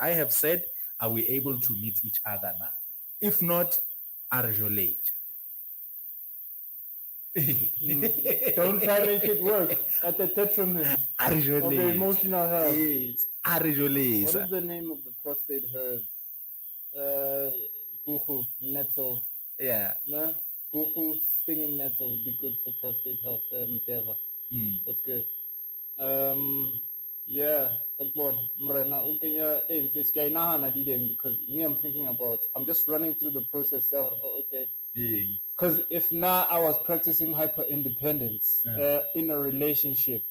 I have said, are we able to meet each other now? If not, arjolate. Don't try to make it work at the detriment of your emotional health. Yes. What is the name of the prostate herb? Buchu, nettle. Yeah. No? Buchu, stinging nettle would be good for prostate health. Deva. That's good. Yeah, like what? Because me, I'm thinking about, I'm just running through the process. Okay. Because if now I was practicing hyper independence in a relationship,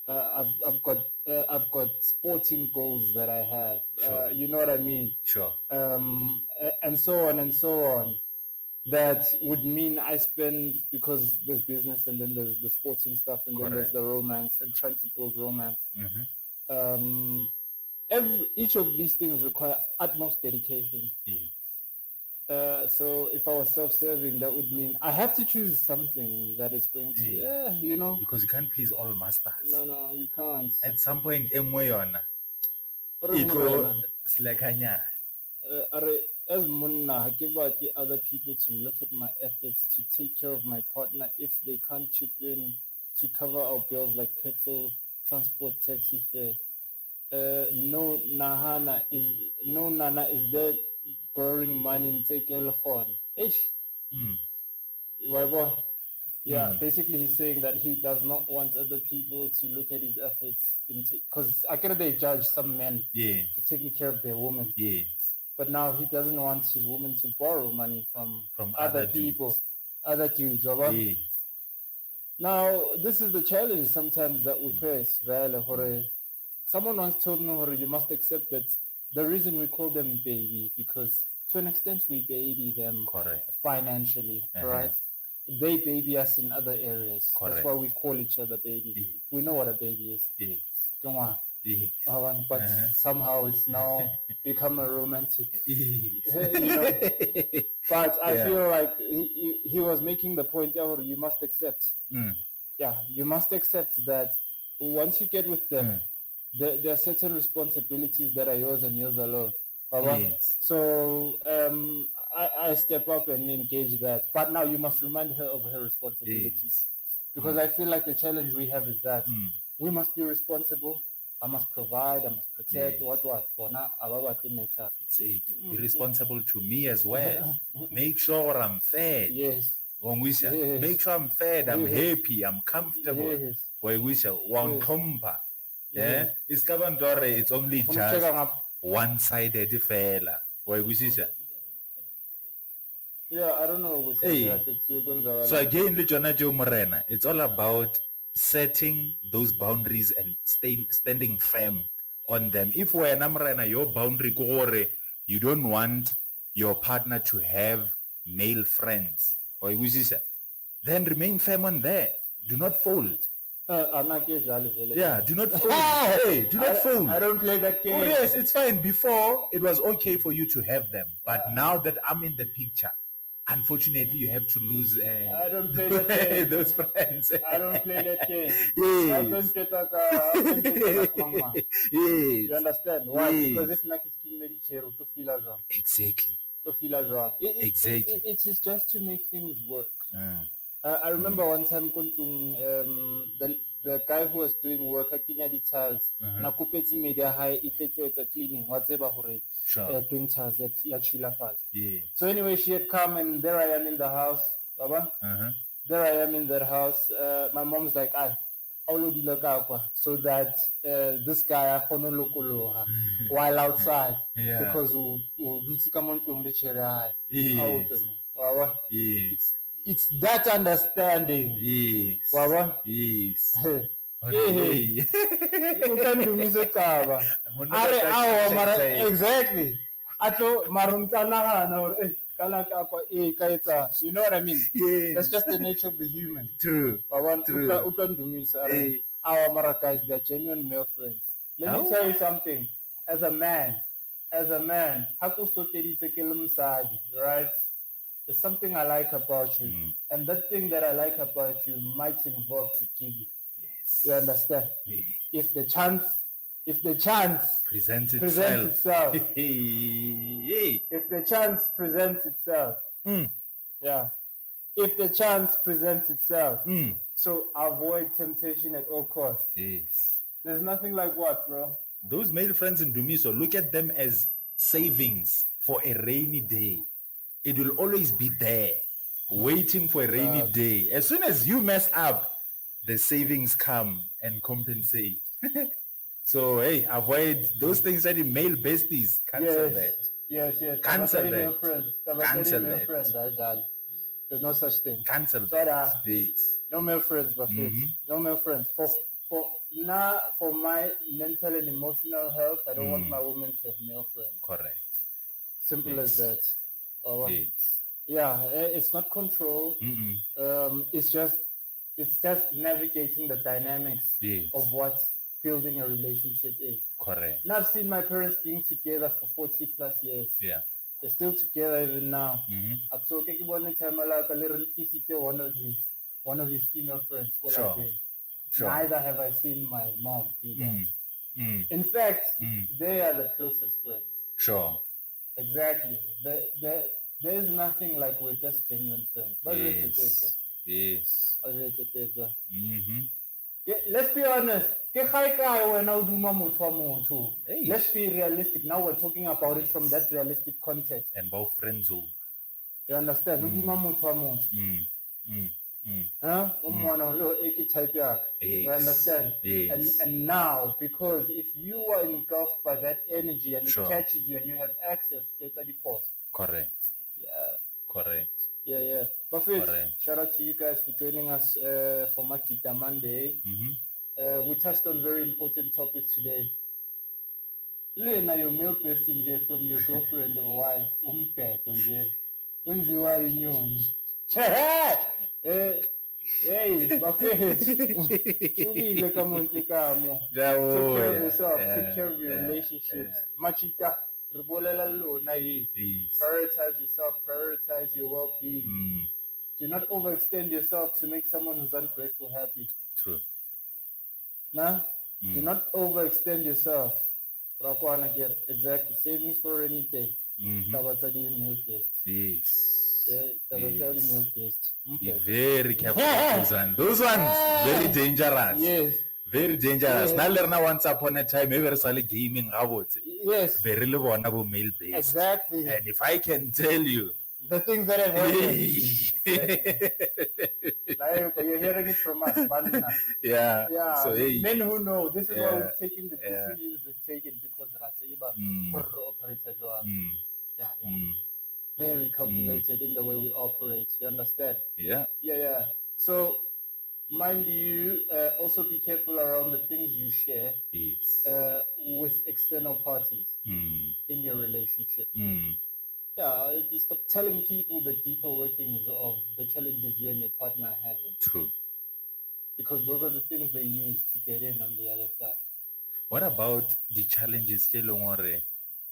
I've got sporting goals that I have. Sure. You know what I mean? Sure. And so on and so on. That would mean I spend, because there's business and then there's the sporting stuff and then there's the romance and trying to build romance. Each of these things require utmost dedication. So if I was self-serving, that would mean I have to choose something that is going to, you know. Because you can't please all masters. No, you can't. At some point, emoyona. As munna, I give out the other people to look at my efforts to take care of my partner if they can't chip in to cover our bills like petrol, transport, taxi fare. No nana is there borrowing money and take a loan. Yeah, basically he's saying that he does not want other people to look at his efforts because I get they judge some men for taking care of their woman. Yes. But now he doesn't want his woman to borrow money from other people, dudes. other dudes. Yes. Now, this is the challenge sometimes that we face. Someone once told me, you must accept that the reason we call them baby because to an extent we baby them financially, right? They baby us in other areas. That's why we call each other baby. We know what a baby is. Come on. But somehow it's now become a romantic. You know? But I feel like he was making the point, you must accept. Yeah, you must accept that once you get with them, there are certain responsibilities that are yours and yours alone. Yes. So I step up and engage that. But now you must remind her of her responsibilities. Because I feel like the challenge we have is that we must be responsible. I must provide, I must protect, what. Exactly. Be responsible to me as well. Make sure I'm fed. Yes. Make sure I'm fed, I'm happy, I'm comfortable. Yes. Yeah. It's only just one-sided fella. Yeah, I don't know. So again, Morena, it's all about setting those boundaries and standing firm on them. If we're Morena, your boundary you don't want your partner to have male friends, then remain firm on that. Do not fold. Yeah, do not fold. Hey, do not fold. I don't play that game. Oh, yes, it's fine. Before, it was okay for you to have them. But now that I'm in the picture, unfortunately, you have to lose I don't play that game. those friends. I don't play that game. Yes. I don't get that mama. Yes. You understand? Why? Yes. Because if not, it's to feel as well. Exactly. Exactly. It is just to make things work. I remember one time the guy who was doing work at the tiles, nakupetsi media high it's a cleaning, whatever Sure. doing tiles that Yeah. So anyway, she had come and there I am in the house. Baba. Uh-huh. There I am in that house. My mom's like, so that this guy while outside Yeah. because Yes. Yes. it's that understanding. Yes. Baba. Yes. Hey, utandumise caba. Are awa mara exactly. Ato marumtana or kala kwa kaita. You know what I mean? Yes. That's just the nature of the human. True. Pawan True. ukandumisa Hey. our mara guys, they're genuine male friends. Let me Oh. tell you something. As a man, right? There's something I like about you. And that thing that I like about you might involve to kill you. Yes. You understand? Yeah. If the chance Presents itself, Hey. if the chance presents itself, yeah. If the chance presents itself, so avoid temptation at all costs. Yes. There's nothing like what, bro? Those male friends in Dumiso, look at them as savings for a rainy day. It will always be there, waiting for a rainy day. As soon as you mess up, the savings come and compensate. So, hey, avoid those things that in male besties. Cancel that. Yes. Cancel Tabasari male that. friends. Cancel Tabasari male that. friends. There's no such thing. Cancel So that. Yes. no male friends, but no male friends. For my mental and emotional health, I don't want my woman to have male friends. Correct. Simple as that. Yes. Yeah, it's not control. It's just navigating the dynamics of what building a relationship is. Correct. And I've seen my parents being together for 40 plus years. Yeah. They're still together even now. One of his female friends. Sure. Neither have I seen my mom do that. In fact, they are the closest friends. Sure. Exactly. There's nothing like we're just genuine friends. Yes. Yes. Let's be honest. Let's be realistic. Now we're talking about it from that realistic context. And both friends will. You understand? Huh? You understand? Yes. And now, because if you are engulfed by that energy and it catches you and you have access to the pause. Correct. Yeah. Correct. Yeah. Buffett, shout out to you guys for joining us for Majita Monday. We touched on very important topics today. Lena, your male passenger from your girlfriend or wife, when's you are in your Hey, Buffett. Take care of yourself, take care of your relationships. Majita, prioritize yourself, prioritize your well-being. Do not overextend yourself to make someone who's ungrateful happy. True. Nah? Do not overextend yourself. Exactly. Savings for any day. Yes. Yeah, Be very careful with those ones. Those ones, very dangerous. Yes. Very dangerous. Now learn once upon a time, maybe it's gaming robots. Yes. Very little male based. Exactly. And if I can tell you, the things that have happened. You're hearing it from us, Banna. Yeah. So, men who know, this is why we've taken the decisions we've taken because very calculated in the way we operate. You understand? Yeah. So, mind you, also be careful around the things you share with external parties in your relationship. Yeah, stop telling people the deeper workings of the challenges you and your partner are having. True. Because those are the things they use to get in on the other side. What about the challenges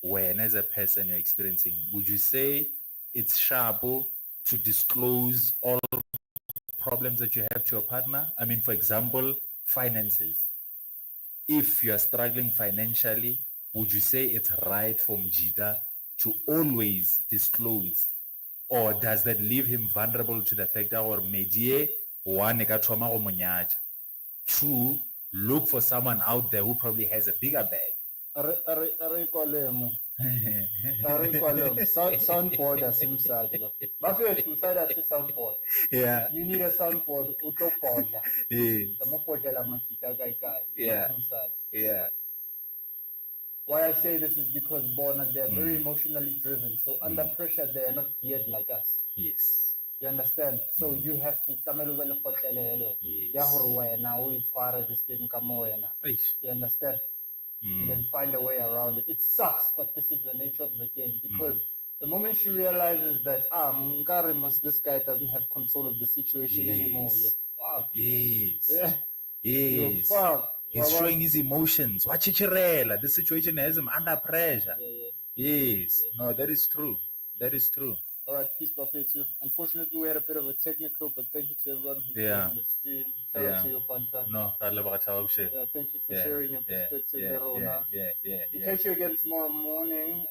when as a person you're experiencing? Would you say it's sharp to disclose all problems that you have to your partner? I mean, for example, finances. If you're struggling financially, would you say it's right for Majita to always disclose? Or does that leave him vulnerable to the fact that to look for someone out there who probably has a bigger bag? Soundboard asimsadi bafethu. Bafethu usayida soundboard. Yeah. You need a soundboard utobhodla. Yes. Amabhodlela Majita kai. Yeah. Asimsadi. Yeah. Why I say this is because Bona, they're very emotionally driven. So under pressure, they are not geared like us. Yes. You understand? So you have to Eish. you understand? And then find a way around it. It sucks, but this is the nature of the game. Because the moment she realizes that this guy doesn't have control of the situation anymore, you're fucked. Yes. Yeah. Yes. You're fucked. He's showing his emotions. Wachichirela. The situation has him under pressure. Yes. No, that is true. That is true. All right, peace, Buffet. Unfortunately, we had a bit of a technical, but thank you to everyone who joined the stream. Shout out to you, Fanta. No, Thank you for sharing your perspective. Yeah. We'll catch you again tomorrow morning.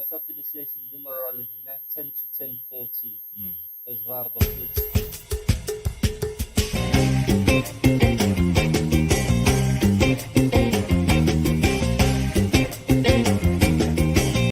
Self-initiation numerology, 10 to 10:40. As Varda.